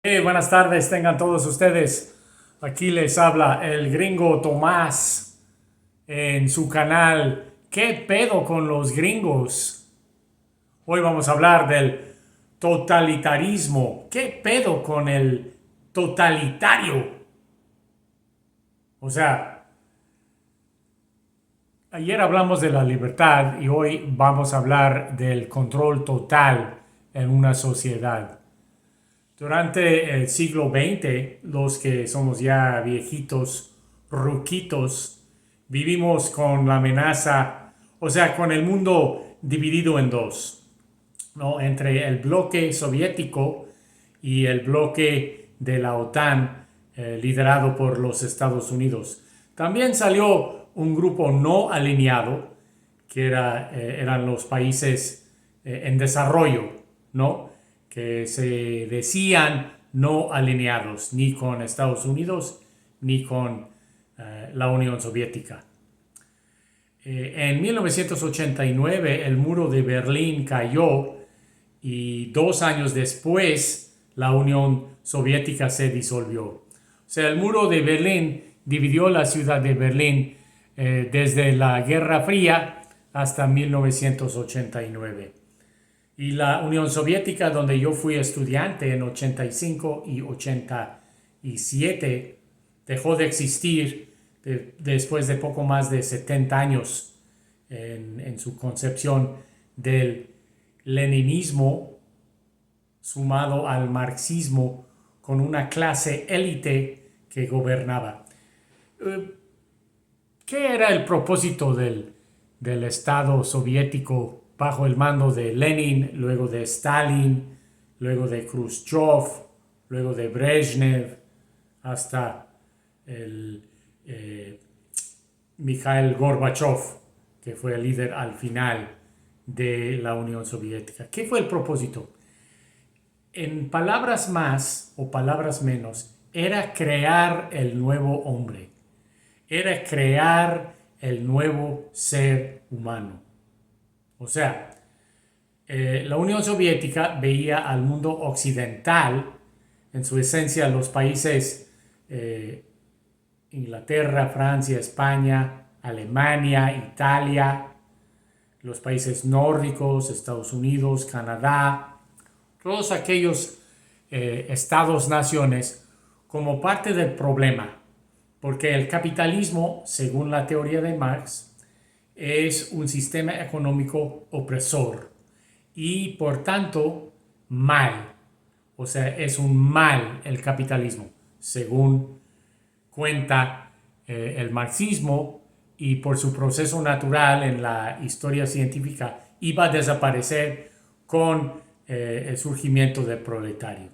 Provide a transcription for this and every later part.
Buenas tardes, tengan todos ustedes. Aquí les habla el gringo Tomás en su canal ¿Qué pedo con los gringos? Hoy vamos a hablar del totalitarismo. ¿Qué pedo con el totalitario? O sea, ayer hablamos de la libertad y hoy vamos a hablar del control total en una sociedad. Durante el siglo XX, los que somos ya viejitos, ruquitos, vivimos con la amenaza, o sea, con el mundo dividido en dos, ¿no? Entre el bloque soviético y el bloque de la OTAN, liderado por los Estados Unidos. También salió un grupo no alineado, que eran los países en desarrollo, ¿no? Que se decían no alineados ni con Estados Unidos ni con la Unión Soviética. En 1989 el muro de Berlín cayó y 2 años después la Unión Soviética se disolvió. O sea, el muro de Berlín dividió la ciudad de Berlín desde la Guerra Fría hasta 1989. Y la Unión Soviética, donde yo fui estudiante en 85 y 87, dejó de existir después de poco más de 70 años en su concepción del leninismo sumado al marxismo con una clase élite que gobernaba. ¿Qué era el propósito del Estado soviético bajo el mando de Lenin, luego de Stalin, luego de Khrushchev, luego de Brezhnev, hasta el Mikhail Gorbachev, que fue el líder al final de la Unión Soviética? ¿Qué fue el propósito? En palabras más o palabras menos, era crear el nuevo hombre, era crear el nuevo ser humano. O sea, la Unión Soviética veía al mundo occidental, en su esencia los países Inglaterra, Francia, España, Alemania, Italia, los países nórdicos, Estados Unidos, Canadá, todos aquellos estados-naciones como parte del problema, porque el capitalismo, según la teoría de Marx, es un sistema económico opresor y por tanto mal. O sea, es un mal el capitalismo, según cuenta el marxismo, y por su proceso natural en la historia científica iba a desaparecer con el surgimiento del proletario.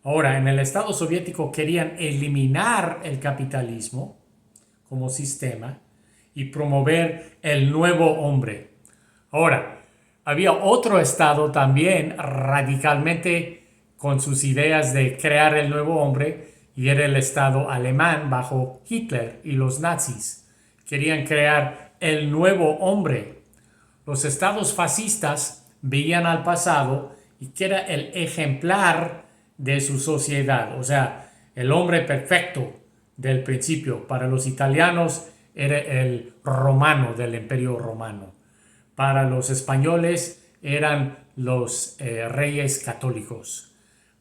Ahora, en el Estado soviético querían eliminar el capitalismo como sistema y promover el nuevo hombre. Ahora, había otro estado también radicalmente con sus ideas de crear el nuevo hombre, y era el estado alemán bajo Hitler y los nazis. Querían crear el nuevo hombre. Los estados fascistas veían al pasado y que era el ejemplar de su sociedad, o sea, el hombre perfecto del principio. Para los italianos era el romano del Imperio Romano. Para los españoles eran los reyes católicos.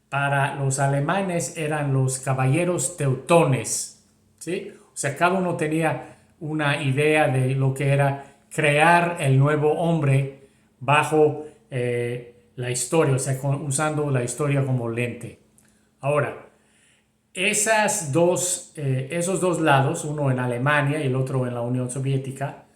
Para los alemanes eran los caballeros teutones, ¿sí? O sea, cada uno tenía una idea de lo que era crear el nuevo hombre bajo la historia, o sea, usando la historia como lente. Ahora, esos dos lados, uno en Alemania y el otro en la Unión Soviética,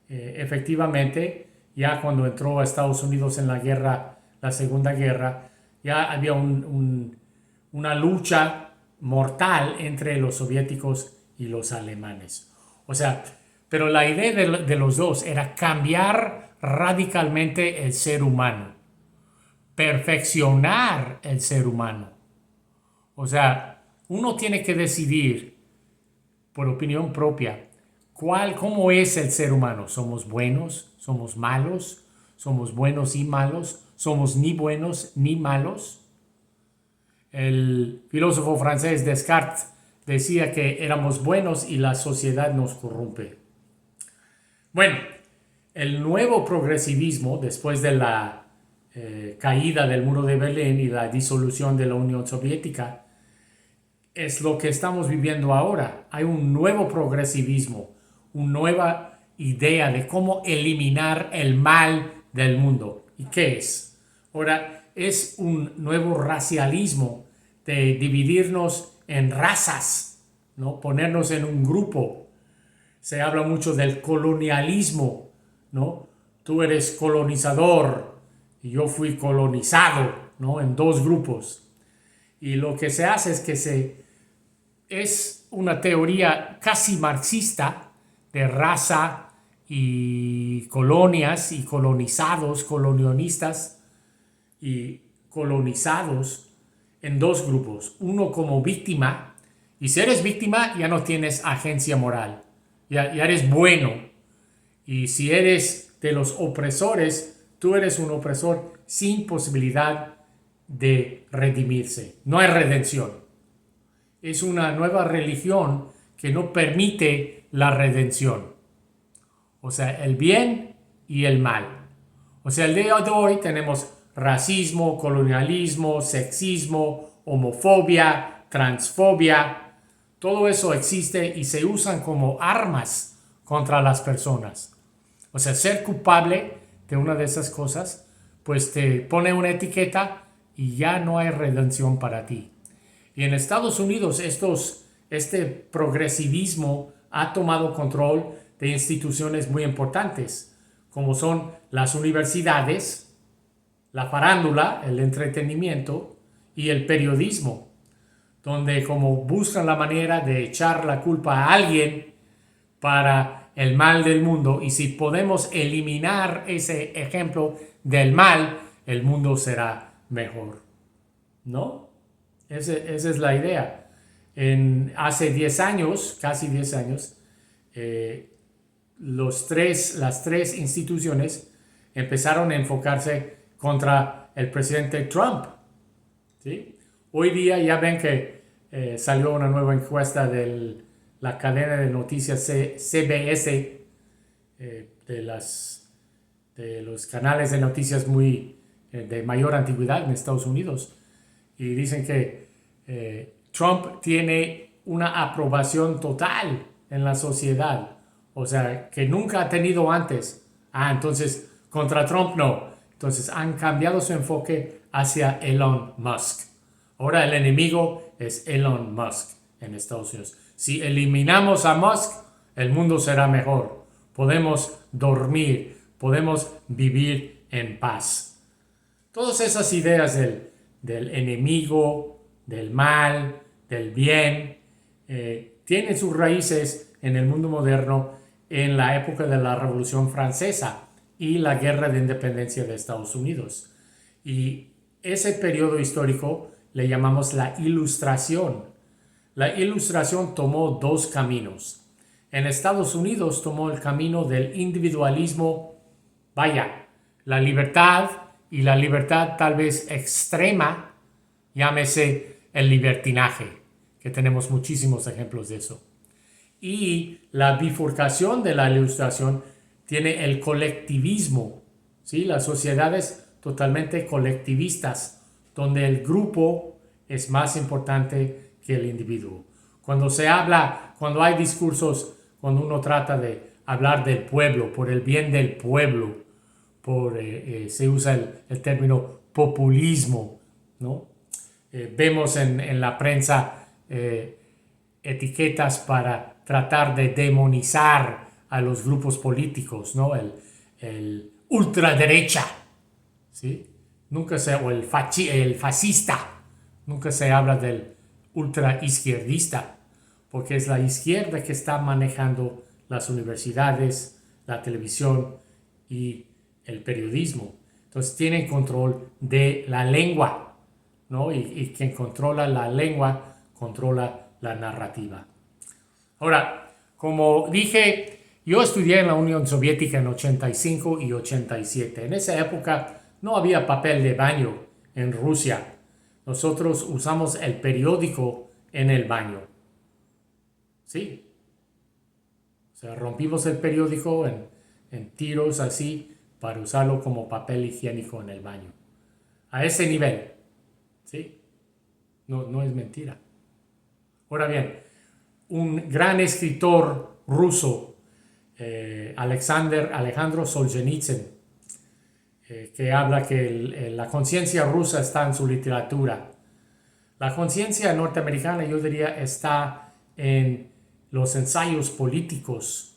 efectivamente, ya cuando entró a Estados Unidos en la Segunda Guerra, ya había una lucha mortal entre los soviéticos y los alemanes. O sea, pero la idea de los dos era cambiar radicalmente el ser humano, perfeccionar el ser humano. O sea, uno tiene que decidir por opinión propia cómo es el ser humano. ¿Somos buenos? ¿Somos malos? ¿Somos buenos y malos? ¿Somos ni buenos ni malos? El filósofo francés Descartes decía que éramos buenos y la sociedad nos corrompe. Bueno, el nuevo progresivismo, después de la caída del muro de Berlín y la disolución de la Unión Soviética, es lo que estamos viviendo ahora. Hay un nuevo progresivismo, una nueva idea de cómo eliminar el mal del mundo. ¿Y qué es? Ahora, es un nuevo racialismo de dividirnos en razas, ¿no? Ponernos en un grupo. Se habla mucho del colonialismo, ¿no? Tú eres colonizador y yo fui colonizado, ¿no? En dos grupos. Y lo que se hace es que es una teoría casi marxista de raza y colonias y colonizados, colonialistas y colonizados en dos grupos. Uno como víctima, y si eres víctima ya no tienes agencia moral, ya eres bueno. Y si eres de los opresores, tú eres un opresor sin posibilidad de redimirse. No hay redención. Es una nueva religión que no permite la redención. O sea, el bien y el mal. O sea, el día de hoy tenemos racismo, colonialismo, sexismo, homofobia, transfobia. Todo eso existe y se usan como armas contra las personas. O sea, ser culpable de una de esas cosas, pues te pone una etiqueta y ya no hay redención para ti. Y en Estados Unidos este progresivismo ha tomado control de instituciones muy importantes, como son las universidades, la farándula, el entretenimiento y el periodismo, donde como buscan la manera de echar la culpa a alguien para el mal del mundo, y si podemos eliminar ese ejemplo del mal, el mundo será mejor, ¿no? Esa es la idea. Hace 10 años, casi 10 años, las tres instituciones empezaron a enfocarse contra el presidente Trump, ¿sí? Hoy día ya ven que salió una nueva encuesta de la cadena de noticias CBS, de los canales de noticias de mayor antigüedad en Estados Unidos. Y dicen que Trump tiene una aprobación total en la sociedad. O sea, que nunca ha tenido antes. Entonces, contra Trump no. Entonces, han cambiado su enfoque hacia Elon Musk. Ahora el enemigo es Elon Musk en Estados Unidos. Si eliminamos a Musk, el mundo será mejor. Podemos dormir, podemos vivir en paz. Todas esas ideas del enemigo, del mal, del bien, tienen sus raíces en el mundo moderno en la época de la Revolución Francesa y la Guerra de Independencia de Estados Unidos. Y ese periodo histórico le llamamos la Ilustración. La Ilustración tomó dos caminos. En Estados Unidos tomó el camino del individualismo, la libertad, y la libertad tal vez extrema, llámese el libertinaje, que tenemos muchísimos ejemplos de eso. Y la bifurcación de la Ilustración tiene el colectivismo, ¿sí? Las sociedades totalmente colectivistas, donde el grupo es más importante que el individuo. Cuando hay discursos, cuando uno trata de hablar del pueblo, por el bien del pueblo, se usa el término populismo, ¿no? Vemos en la prensa etiquetas para tratar de demonizar a los grupos políticos, ¿no? El ultraderecha, ¿sí? O el fascista. Nunca se habla del ultraizquierdista, porque es la izquierda que está manejando las universidades, la televisión y el periodismo. Entonces tienen control de la lengua, ¿no? Y quien controla la lengua controla la narrativa. Ahora, como dije, yo estudié en la Unión Soviética en 85 y 87. En esa época no había papel de baño en Rusia. Nosotros usamos el periódico en el baño. ¿Sí? O sea, rompimos el periódico en tiros así para usarlo como papel higiénico en el baño. A ese nivel. ¿Sí? No es mentira. Ahora bien, un gran escritor ruso, Alejandro Solzhenitsyn, que habla que la conciencia rusa está en su literatura. La conciencia norteamericana, yo diría, está en los ensayos políticos,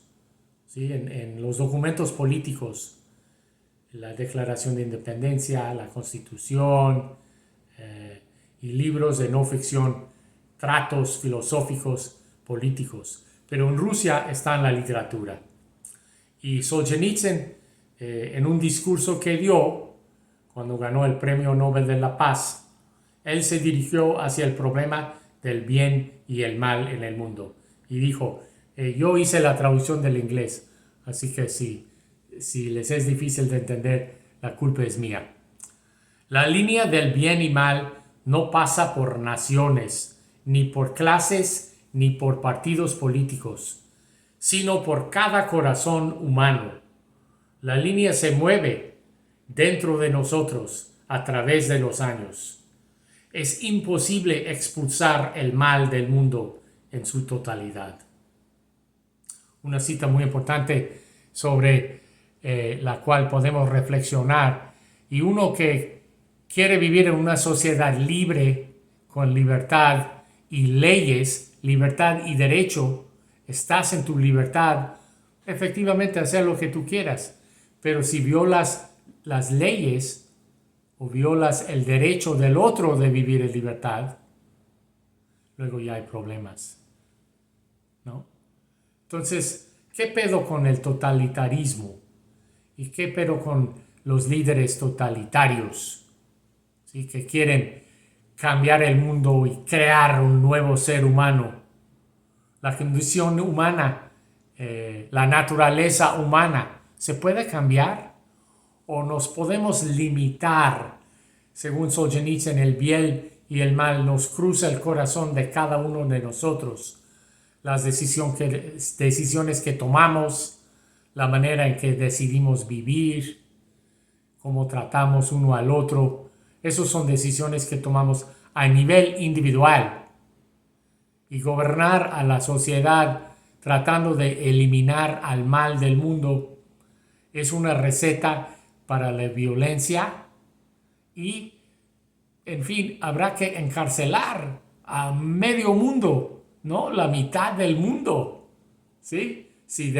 ¿sí? En los documentos políticos, la Declaración de Independencia, la Constitución, y libros de no ficción, tratos filosóficos, políticos. Pero en Rusia está en la literatura. Y Solzhenitsyn, en un discurso que dio cuando ganó el Premio Nobel de la Paz, él se dirigió hacia el problema del bien y el mal en el mundo. Y dijo, yo hice la traducción del inglés, así que si les es difícil de entender, la culpa es mía. La línea del bien y mal no pasa por naciones, ni por clases, ni por partidos políticos, sino por cada corazón humano. La línea se mueve dentro de nosotros a través de los años. Es imposible expulsar el mal del mundo en su totalidad. Una cita muy importante sobre la cual podemos reflexionar, y uno que quiere vivir en una sociedad libre, con libertad y leyes, libertad y derecho, estás en tu libertad, efectivamente hacer lo que tú quieras. Pero si violas las leyes o violas el derecho del otro de vivir en libertad, luego ya hay problemas, ¿no? Entonces, ¿qué pedo con el totalitarismo? ¿Y qué pedo con los líderes totalitarios? ¿Sí? Que quieren cambiar el mundo y crear un nuevo ser humano. La condición humana, la naturaleza humana, ¿se puede cambiar? ¿O nos podemos limitar? Según Solzhenitsyn, el bien y el mal nos cruza el corazón de cada uno de nosotros. Las decisiones que tomamos, la manera en que decidimos vivir, cómo tratamos uno al otro, esas son decisiones que tomamos a nivel individual. Y gobernar a la sociedad tratando de eliminar al mal del mundo es una receta para la violencia y, en fin, habrá que encarcelar a medio mundo, ¿no? La mitad del mundo, ¿sí? Si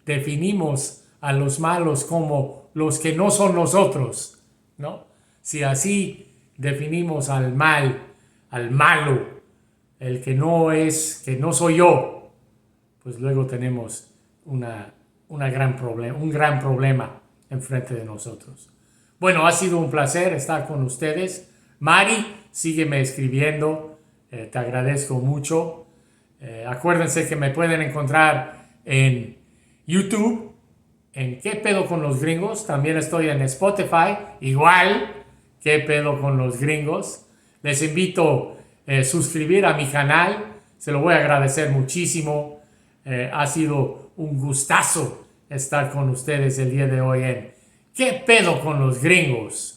definimos a los malos como los que no son nosotros, ¿no? Si así definimos al mal, al malo, el que no soy yo, pues luego tenemos un gran problema enfrente de nosotros. Bueno, ha sido un placer estar con ustedes. Mari, sígueme escribiendo, te agradezco mucho. Acuérdense que me pueden encontrar en YouTube, en ¿Qué pedo con los gringos? También estoy en Spotify, igual, ¿Qué pedo con los gringos? Les invito a suscribir a mi canal, se lo voy a agradecer muchísimo. Ha sido un gustazo estar con ustedes el día de hoy en ¿Qué pedo con los gringos?